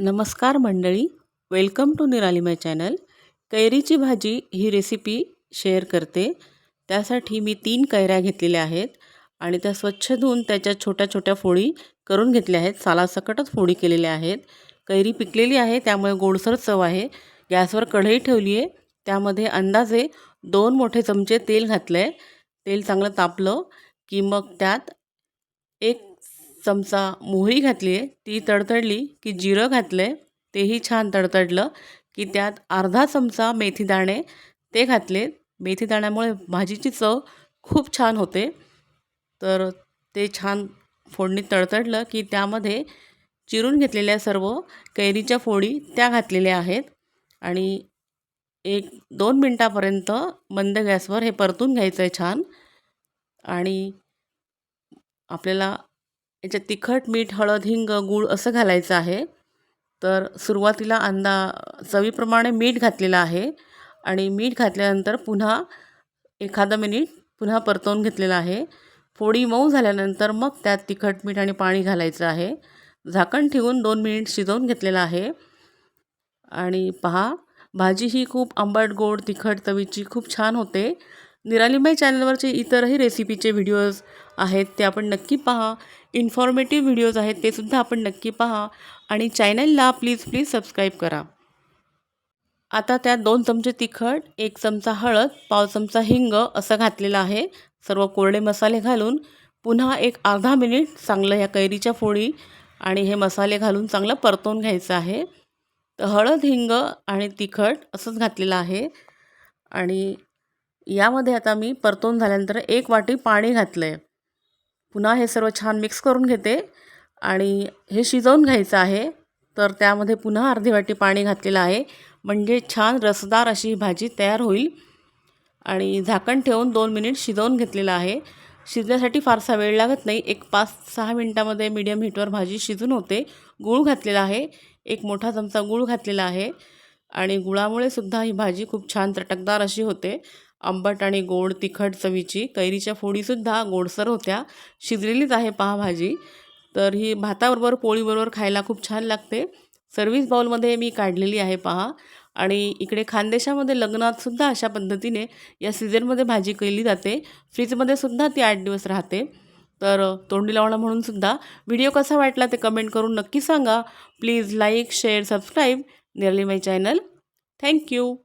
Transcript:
नमस्कार मंडळी, welcome to निराली माय चॅनल. कैरीची भाजी ही रेसिपी शेअर करते. त्यासाठी मी 3 कैऱ्या घेतलेल्या आहेत आणि त्या स्वच्छ धुवून त्याच्या छोट्या छोट्या फोडी करून घेतल्या आहेत. सालासकटच फोडी केलेल्या आहेत. कैरी पिकलेली आहे त्यामुळे गोडसर चव आहे. गॅसवर कढई ठेवली आहे. त्यामध्ये अंदाजे 2 मोठे चमचे तेल घातलं आहे. तेल चांगलं तापलं की मग त्यात 1 चमचा मोहरी घातली आहे. ती तडतडली की जिरं घातलं आहे. तेही छान तडतडलं की त्यात अर्धा चमचा मेथीदाणे ते घातले. मेथीदाण्यामुळे भाजीची चव खूप छान होते. तर ते छान फोडणीत तडतडलं की त्यामध्ये चिरून घेतलेल्या सर्व कैरीच्या फोडी त्या घातलेल्या आहेत आणि 1-2 मिनटापर्यंत मंद गॅसवर हे परतून घ्यायचं आहे छान. आणि आपल्याला याच्यात तिखट, मीठ, हळद, हिंग, गूळ असं घालायचं आहे. तर सुरुवातीला चवीप्रमाणे मीठ घातलेलं आहे आणि मीठ घातल्यानंतर पुन्हा एखादा मिनिट पुन्हा परतवून घेतलेलं आहे. फोडी मऊ झाल्यानंतर मग त्यात तिखट, मीठ आणि पाणी घालायचं आहे. झाकण ठेवून 2 मिनिट शिजवून घेतलेलं आहे. आणि पहा, भाजी ही खूप आंबट, गोड, तिखट चवीची खूप छान होते. निराली माय चॅनलवरचे इतरही रेसिपीचे व्हिडिओज आहेत ते आपण नक्की पहा. इन्फॉर्मेटिव्ह व्हिडिओज आहेत ते सुद्धा आपण नक्की पहा आणि चॅनलला प्लीज सबस्क्राईब करा. आता त्यात 2 चमचे तिखट, 1 चमचा हळद, पाव चमचा हिंग असं घातलेलं आहे. सर्व कोरडे मसाले घालून पुन्हा एक अर्धा मिनिट चांगलं या कैरीच्या फोडी आणि हे मसाले घालून चांगलं परतवून घ्यायचं आहे. तर हळद, हिंग आणि तिखट असंच घातलेलं आहे आणि यामध्ये आता मी परतवून झाल्यानंतर 1 वाटी पाणी घातलं आहे. पुन्हा हे सर्व छान मिक्स करून घेते आणि हे शिजवून घ्यायचं आहे. तर त्यामध्ये पुन्हा अर्धी वाटी पाणी घातलेलं आहे म्हणजे छान रसदार अशी ही भाजी तयार होईल. आणि झाकण ठेवून 2 मिनिट शिजवून घेतलेलं आहे. शिजण्यासाठी फारसा वेळ लागत नाही. 5-6 मिनटामध्ये मीडियम हीटवर भाजी शिजून होते. गूळ घातलेला आहे. 1 मोठा चमचा गूळ घातलेला आहे आणि गुळामुळे सुद्धा ही भाजी खूप छान चटकदार अशी होते. आंबट आणि गोड तिखट चवीची. कैरीच्या फोडीसुद्धा गोडसर होत्या. शिजलेलीच आहे पहा भाजी. तर ही भाताबरोबर पोळीबरोबर खायला खूप छान लागते. सर्व्हिस बाउलमध्ये मी काढलेली आहे पहा. आणि इकडे खानदेशामध्ये लग्नातसुद्धा अशा पद्धतीने या सीझनमध्ये भाजी केली जाते. फ्रीजमध्ये सुद्धा ती 8 दिवस राहते. तर तोंडी लावणं म्हणून सुद्धा. व्हिडिओ कसा वाटला ते कमेंट करून नक्की सांगा. प्लीज लाईक, शेअर, सबस्क्राईब निराली माय चॅनल. थँक्यू.